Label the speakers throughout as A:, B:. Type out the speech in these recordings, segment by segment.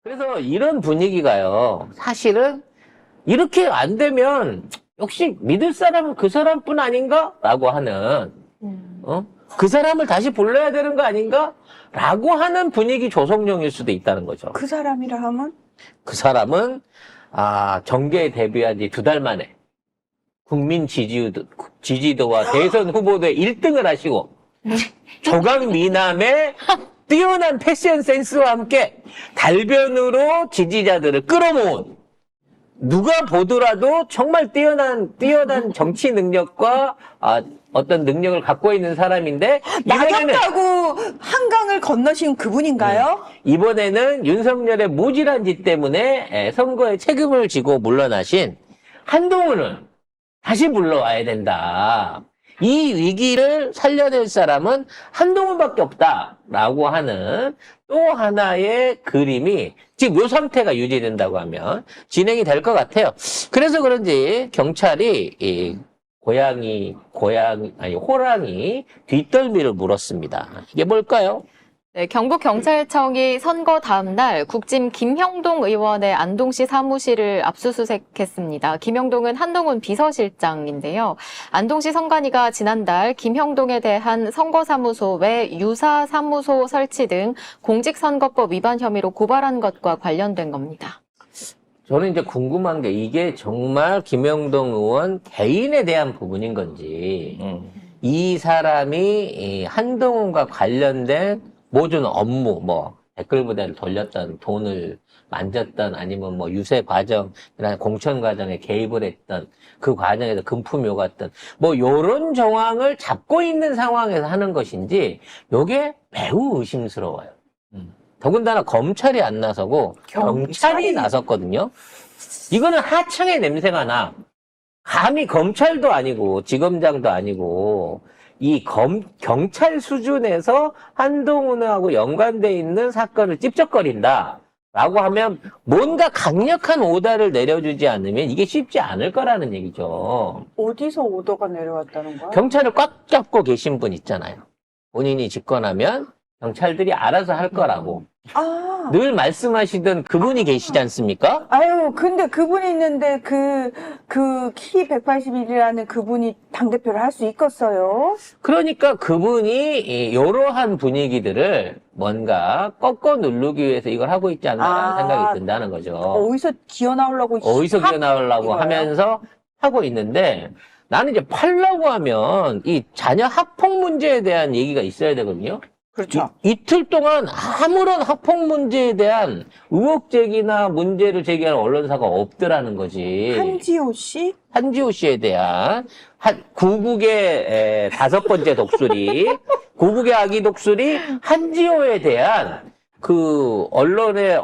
A: 그래서 이런 분위기가요. 사실은 이렇게 안 되면 역시 믿을 사람은 그 사람뿐 아닌가? 라고 하는 그 사람을 다시 불러야 되는 거 아닌가? 라고 하는 분위기 조성용일 수도 있다는 거죠.
B: 그 사람이라 하면?
A: 그 사람은 정계에 데뷔한 지 2달 만에 국민 지지도와 대선 후보도에 1등을 하시고 조각 미남의 뛰어난 패션 센스와 함께 달변으로 지지자들을 끌어모은, 누가 보더라도 정말 뛰어난 정치 능력과 어떤 능력을 갖고 있는 사람인데,
B: 낙엽타고 한강을 건너신 그분인가요?
A: 이번에는 윤석열의 모질한 짓 때문에 선거에 책임을 지고 물러나신 한동훈을 다시 불러와야 된다. 이 위기를 살려낼 사람은 한동훈밖에 없다라고 하는 또 하나의 그림이 지금 이 상태가 유지된다고 하면 진행이 될 것 같아요. 그래서 그런지 경찰이 이 호랑이 뒷덜미를 물었습니다. 이게 뭘까요?
C: 네, 경북경찰청이 선거 다음 날 국짐 김형동 의원의 안동시 사무실을 압수수색했습니다. 김형동은 한동훈 비서실장인데요. 안동시 선관위가 지난달 김형동에 대한 선거사무소 외 유사사무소 설치 등 공직선거법 위반 혐의로 고발한 것과 관련된 겁니다.
A: 저는 이제 궁금한 게 이게 정말 김형동 의원 개인에 대한 부분인 건지 이 사람이 한동훈과 관련된 모든 업무, 댓글 부대를 돌렸던, 돈을 만졌던, 아니면 유세 과정이나 공천 과정에 개입을 했던, 그 과정에서 금품이 오갔던, 요런 정황을 잡고 있는 상황에서 하는 것인지, 요게 매우 의심스러워요. 더군다나 검찰이 안 나서고, 경찰이 나섰거든요. 이거는 하청의 냄새가 나. 감히 검찰도 아니고, 지검장도 아니고, 이 경찰 수준에서 한동훈하고 연관돼 있는 사건을 찝쩍거린다 라고 하면 뭔가 강력한 오더를 내려주지 않으면 이게 쉽지 않을 거라는 얘기죠.
B: 어디서 오더가 내려왔다는 거야?
A: 경찰을 꽉 잡고 계신 분 있잖아요. 본인이 집권하면 경찰들이 알아서 할 거라고 늘 말씀하시던 그분이 계시지 않습니까?
B: 아유, 근데 그분이 있는데 키 181이라는 그분이 당대표를 할 수 있겠어요?
A: 그러니까 그분이 이러한 분위기들을 뭔가 꺾어 누르기 위해서 이걸 하고 있지 않나라는 생각이 든다는 거죠.
B: 어디서 기어나오려고
A: 하면서 하고 있는데, 나는 이제 팔라고 하면 이 자녀 학폭 문제에 대한 얘기가 있어야 되거든요.
B: 그렇죠.
A: 이틀 동안 아무런 학폭 문제에 대한 의혹 제기나 문제를 제기하는 언론사가 없더라는 거지. 한지호 씨에 대한 구국의 5번째 독수리, 구국의 아기 독수리 한지호에 대한 그 언론의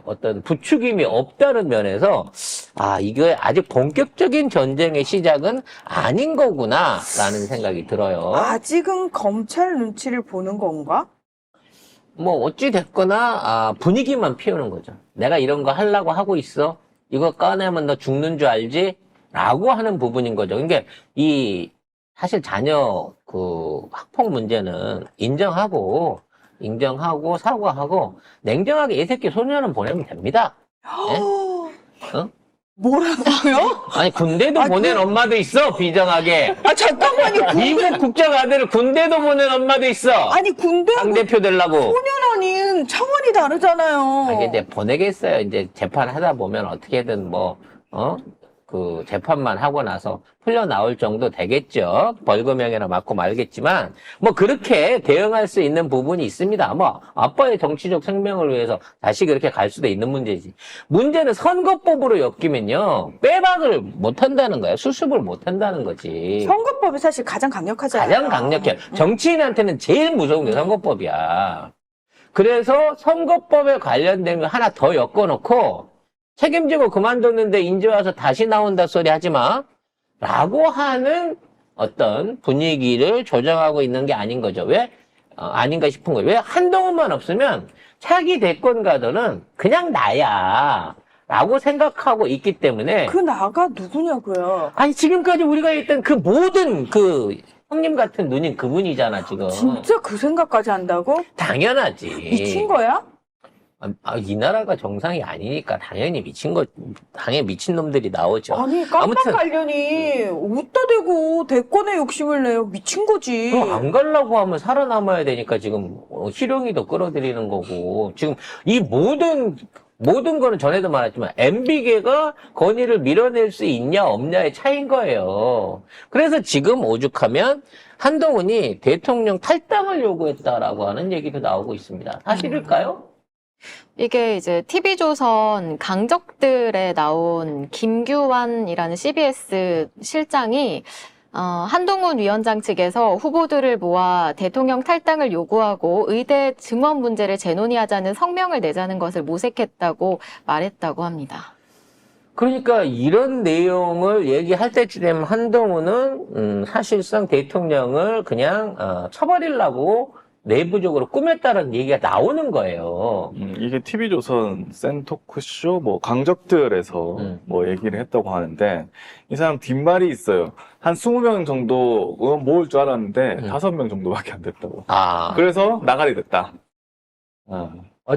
A: 어떤 부추김이 없다는 면에서 이게 아직 본격적인 전쟁의 시작은 아닌 거구나라는 생각이 들어요.
B: 아직은 검찰 눈치를 보는 건가?
A: 어찌 됐거나 분위기만 피우는 거죠. 내가 이런 거 하려고 하고 있어. 이거 꺼내면 너 죽는 줄 알지? 라고 하는 부분인 거죠. 그러니까 사실 자녀 학폭 문제는 인정하고 사과하고 냉정하게 이 새끼 소년은 보내면 됩니다. 네?
B: 뭐라고요?
A: 아니 군대도 보낸 엄마도 있어, 비정하게.
B: 잠깐만요.
A: 미국 국적 아들을 군대도 보낸 엄마도 있어.
B: 아니 군대
A: 당대표 되려고.
B: 소년 아닌 차원이 다르잖아요.
A: 이제 보내겠어요. 이제 재판하다 보면 어떻게든 그 재판만 하고 나서 풀려 나올 정도 되겠죠. 벌금형이나 맞고 말겠지만 그렇게 대응할 수 있는 부분이 있습니다. 아빠의 정치적 생명을 위해서 다시 그렇게 갈 수도 있는 문제지. 문제는 선거법으로 엮이면요, 빼박을 못 한다는 거예요. 수습을 못 한다는 거지.
B: 선거법이 사실 가장 강력하잖아요.
A: 가장 강력해. 정치인한테는 제일 무서운 게 선거법이야. 그래서 선거법에 관련된 거 하나 더 엮어놓고 책임지고 그만뒀는데 이제 와서 다시 나온다 소리 하지 마. 라고 하는 어떤 분위기를 조정하고 있는 게 아닌 거죠. 왜? 아닌가 싶은 거예요. 왜? 한동훈만 없으면 차기 대권가들은 그냥 나야. 라고 생각하고 있기 때문에.
B: 그 나가 누구냐고요?
A: 아니, 지금까지 우리가 했던 그 모든 형님 같은 누님 그분이잖아, 지금.
B: 진짜 그 생각까지 한다고?
A: 당연하지.
B: 미친 거야?
A: 이 나라가 정상이 아니니까 당연히 당연히 미친 놈들이 나오죠.
B: 아니, 깜빡
A: 아무튼.
B: 관련이 웃다 대고 대권에 욕심을 내요. 미친 거지.
A: 그럼 안 가려고 하면 살아남아야 되니까 지금 희룡이도 끌어들이는 거고 지금 이 모든 거는 전에도 말했지만 MB계가 건의를 밀어낼 수 있냐 없냐의 차이인 거예요. 그래서 지금 오죽하면 한동훈이 대통령 탈당을 요구했다라고 하는 얘기도 나오고 있습니다. 사실일까요?
C: 이게 이제 TV조선 강적들에 나온 김규환이라는 CBS 실장이 한동훈 위원장 측에서 후보들을 모아 대통령 탈당을 요구하고 의대 증원 문제를 재논의하자는 성명을 내자는 것을 모색했다고 말했다고 합니다.
A: 그러니까 이런 내용을 얘기할 때쯤 되면 한동훈은 사실상 대통령을 그냥 쳐버리려고 내부적으로 꾸몄다는 얘기가 나오는 거예요.
D: 이게 TV조선 센토크쇼 뭐 강적들에서 뭐 얘기를 했다고 하는데 이 사람 뒷말이 있어요. 한 20명 정도 모을 줄 알았는데 5명 정도밖에 안 됐다고. 그래서 나가리 됐다.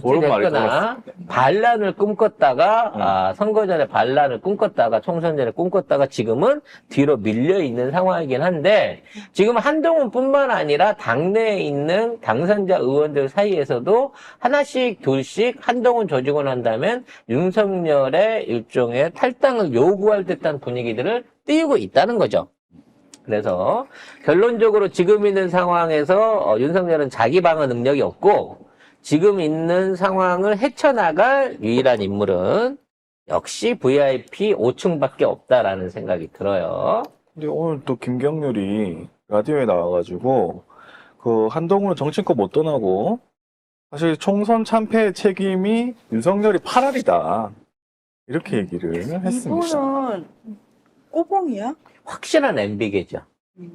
D: 그런 말이
A: 어찌됐거나 반란을 꿈꿨다가 선거 전에 반란을 꿈꿨다가 총선 전에 꿈꿨다가 지금은 뒤로 밀려 있는 상황이긴 한데 지금 한동훈뿐만 아니라 당내에 있는 당선자 의원들 사이에서도 하나씩 둘씩 한동훈 조직원 한다면 윤석열의 일종의 탈당을 요구할 듯한 분위기들을 띄우고 있다는 거죠. 그래서 결론적으로 지금 있는 상황에서 윤석열은 자기 방어 능력이 없고 지금 있는 상황을 헤쳐나갈 유일한 인물은 역시 VIP 5층밖에 없다라는 생각이 들어요.
D: 근데 오늘 또 김경률이 라디오에 나와가지고 그 한동훈은 정치권 못 떠나고 사실 총선 참패의 책임이 윤석열이 8알이다 이렇게 얘기를 했습니다.
B: 이분은 꼬봉이야?
A: 확실한 MB계죠.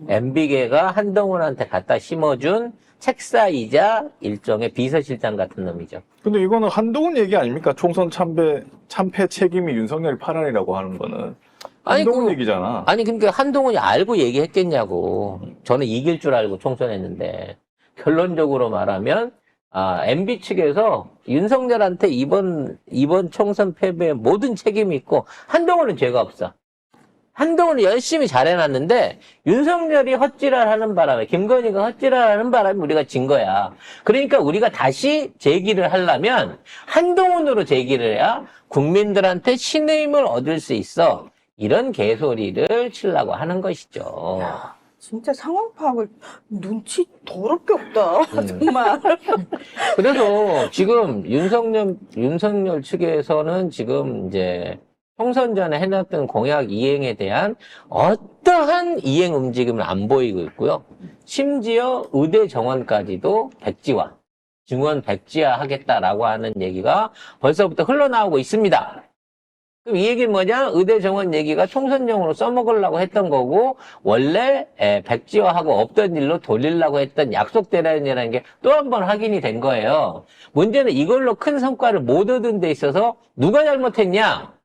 A: MB계가 한동훈한테 갖다 심어준 책사이자 일종의 비서실장 같은 놈이죠.
D: 근데 이거는 한동훈 얘기 아닙니까? 총선 참패 책임이 윤석열이 8알이라고 하는 거는 한동훈 얘기잖아.
A: 아니 그러니까 한동훈이 알고 얘기했겠냐고. 저는 이길 줄 알고 총선했는데 결론적으로 말하면 MB 측에서 윤석열한테 이번 총선 패배에 모든 책임이 있고 한동훈은 죄가 없어. 한동훈이 열심히 잘해놨는데 윤석열이 헛질할하는 바람에 김건희가 헛질할하는 바람에 우리가 진 거야. 그러니까 우리가 다시 재기를 하려면 한동훈으로 재기를 해야 국민들한테 신임을 얻을 수 있어. 이런 개소리를 치려고 하는 것이죠.
B: 야, 진짜 상황 파악을 눈치 더럽게 없다. 정말.
A: 그래서 지금 윤석열 측에서는 지금 이제 총선 전에 해놨던 공약 이행에 대한 어떠한 이행 움직임을 안 보이고 있고요. 심지어 의대 정원까지도 백지화, 증원 백지화 하겠다라고 하는 얘기가 벌써부터 흘러나오고 있습니다. 그럼 이 얘기는 뭐냐? 의대 정원 얘기가 총선용으로 써먹으려고 했던 거고 원래 백지화하고 없던 일로 돌리려고 했던 약속 대란이라는 게 또 한 번 확인이 된 거예요. 문제는 이걸로 큰 성과를 못 얻은 데 있어서 누가 잘못했냐?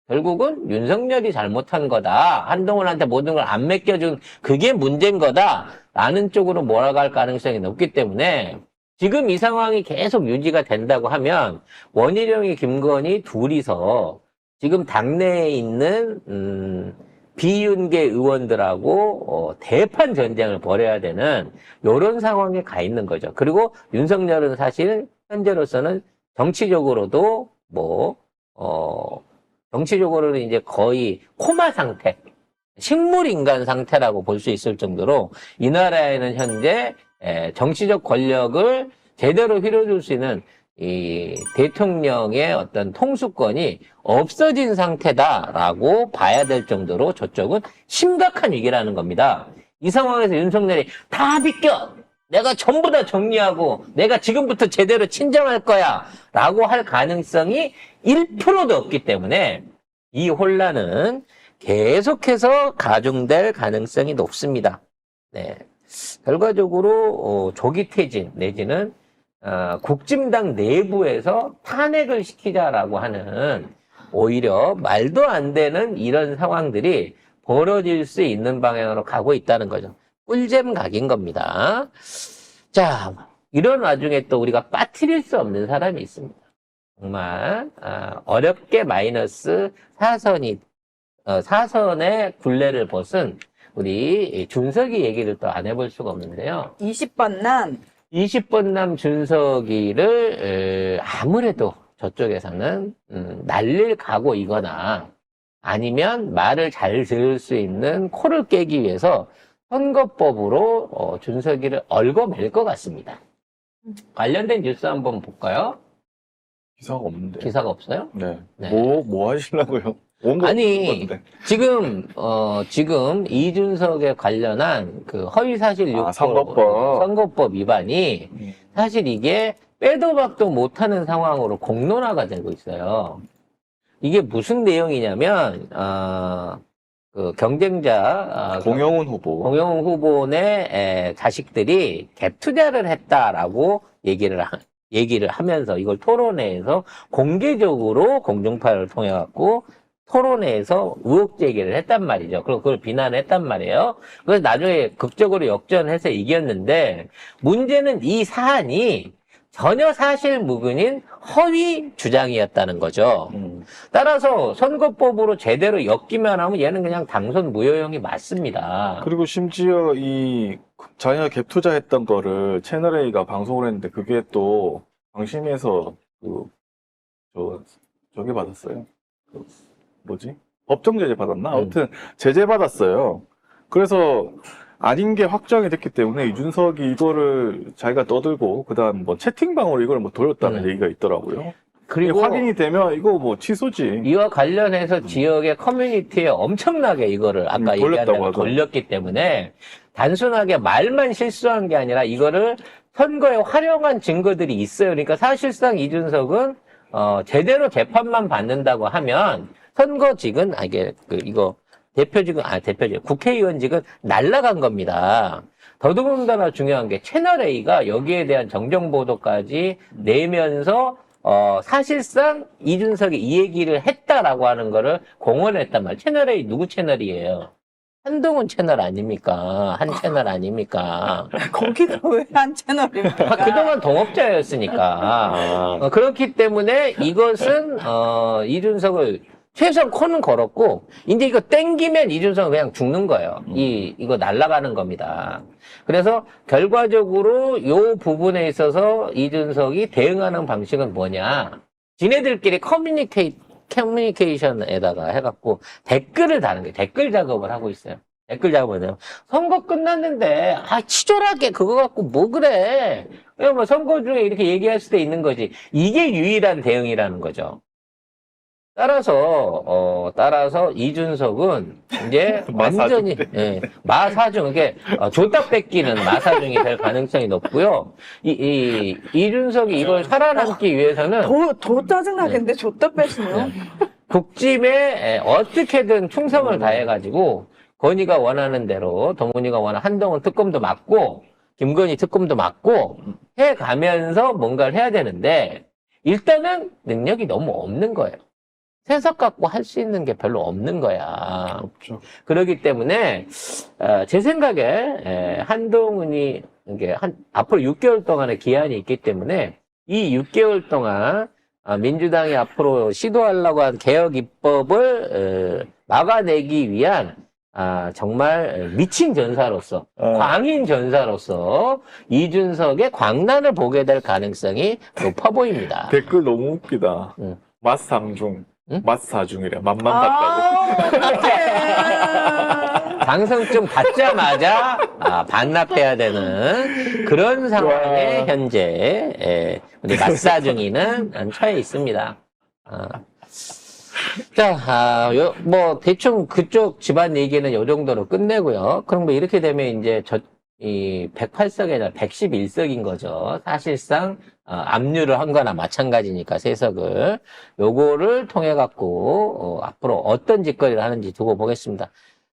A: 결국은 윤석열이 잘못한 거다. 한동훈한테 모든 걸 안 맡겨준 그게 문제인 거다. 라는 쪽으로 몰아갈 가능성이 높기 때문에 지금 이 상황이 계속 유지가 된다고 하면 원희룡이 김건희 둘이서 지금 당내에 있는 비윤계 의원들하고 대판 전쟁을 벌여야 되는 이런 상황에 가 있는 거죠. 그리고 윤석열은 사실 현재로서는 정치적으로도 정치적으로는 이제 거의 코마 상태, 식물인간 상태라고 볼 수 있을 정도로 이 나라에는 현재 정치적 권력을 제대로 휘려줄 수 있는 이 대통령의 어떤 통수권이 없어진 상태다라고 봐야 될 정도로 저쪽은 심각한 위기라는 겁니다. 이 상황에서 윤석열이 다 비껴! 내가 전부 다 정리하고 내가 지금부터 제대로 친정할 거야 라고 할 가능성이 1%도 없기 때문에 이 혼란은 계속해서 가중될 가능성이 높습니다. 네. 결과적으로 조기 퇴진 내지는 국진당 내부에서 탄핵을 시키자라고 하는 오히려 말도 안 되는 이런 상황들이 벌어질 수 있는 방향으로 가고 있다는 거죠. 꿀잼 각인 겁니다. 자, 이런 와중에 또 우리가 빠뜨릴 수 없는 사람이 있습니다. 정말 어렵게 마이너스 4선의 굴레를 벗은 우리 준석이 얘기를 또 안 해볼 수가 없는데요.
B: 20번 남.
A: 20번 남 준석이를 아무래도 저쪽에서는 날릴 각오이거나 아니면 말을 잘 들을 수 있는 코를 깨기 위해서 선거법으로 준석이를 얽어맬 것 같습니다. 관련된 뉴스 한번 볼까요?
D: 기사가 없는데.
A: 기사가 없어요?
D: 네.
A: 네.
D: 뭐 하시려고요? 온거
A: 아니, 지금 이준석에 관련한 그 허위사실 유포 선거법 위반이 사실 이게 빼도 박도 못하는 상황으로 공론화가 되고 있어요. 이게 무슨 내용이냐면 그 경쟁자
D: 공영훈
A: 후보의 자식들이 갭 투자를 했다라고 얘기를 하면서 이걸 토론회에서 공개적으로 공중파를 통해 갖고 토론회에서 의혹 제기를 했단 말이죠. 그리고 그걸 비난했단 말이에요. 그래서 나중에 극적으로 역전해서 이겼는데 문제는 이 사안이 전혀 사실무근인 허위 주장이었다는 거죠. 따라서 선거법으로 제대로 엮기만 하면 얘는 그냥 당선 무효형이 맞습니다.
D: 그리고 심지어 이 자기가 갭 투자했던 거를 채널A가 방송을 했는데 그게 또 방심위에서 저기 받았어요. 뭐지? 법정 제재 받았나? 아무튼 제재 받았어요. 그래서 아닌 게 확정이 됐기 때문에 이준석이 이거를 자기가 떠들고 그다음 뭐 채팅방으로 이걸 뭐 돌렸다는 얘기가 있더라고요.
A: 그리고
D: 확인이 되면 이거 뭐 취소지.
A: 이와 관련해서 지역의 커뮤니티에 엄청나게 이거를 아까 얘기한 대로 돌렸기 때문에 단순하게 말만 실수한 게 아니라 이거를 선거에 활용한 증거들이 있어요. 그러니까 사실상 이준석은 제대로 재판만 받는다고 하면 선거직은 대표직은 국회의원직은 날라간 겁니다. 더더군다나 중요한 게 채널A가 여기에 대한 정정보도까지 내면서 사실상 이준석이 이 얘기를 했다라고 하는 거를 공언했단 말이에요. 채널A 누구 채널이에요? 한동훈 채널 아닙니까? 한 채널 아닙니까?
B: 거기가 왜 한 채널입니까?
A: 그동안 동업자였으니까. 그렇기 때문에 이것은 이준석을 최소한 코는 걸었고 이제 이거 땡기면 이준석은 그냥 죽는 거예요. 이거 날아가는 겁니다. 그래서 결과적으로 이 부분에 있어서 이준석이 대응하는 방식은 뭐냐? 지네들끼리 커뮤니케이션에다가 해갖고 댓글을 다는 거예요. 댓글 작업을 하고 있어요. 댓글 작업을 해요. 선거 끝났는데 치졸하게 그거 갖고 뭐 그래? 뭐 선거 중에 이렇게 얘기할 수도 있는 거지. 이게 유일한 대응이라는 거죠. 따라서 이준석은 이제 완전히 마사중, 이게 줬다 뺏기는 마사중이 될 가능성이 높고요. 이준석이 이걸 살아남기 위해서는
B: 더 짜증나겠는데 줬다 뺏으면
A: 국짐에 어떻게든 충성을 다해가지고 건희가 원하는 대로 동훈이가 원하는 한동훈 특검도 맡고 김건희 특검도 맡고 해가면서 뭔가를 해야 되는데 일단은 능력이 너무 없는 거예요. 세석 갖고 할 수 있는 게 별로 없는 거야.
D: 없죠.
A: 그렇기 때문에 제 생각에 한동훈이 이게 앞으로 6개월 동안의 기한이 있기 때문에 이 6개월 동안 민주당이 앞으로 시도하려고 한 개혁 입법을 막아내기 위한 정말 미친 전사로서 광인 전사로서 이준석의 광란을 보게 될 가능성이 높아 보입니다.
D: 댓글 너무 웃기다. 맛상중.
A: 응?
D: 맛사중이래. 맛만 봤다고.
A: 당선증 받자마자 반납해야 되는 그런 상황에 현재 우리 맛사중이는 처해 있습니다. 자, 뭐 대충 그쪽 집안 얘기는 요 정도로 끝내고요. 그럼 뭐 이렇게 되면 이제 이 108석이 아니라 111석인 거죠. 사실상 압류를 한 거나 마찬가지니까 세석을 요거를 통해 갖고 앞으로 어떤 짓거리를 하는지 두고 보겠습니다.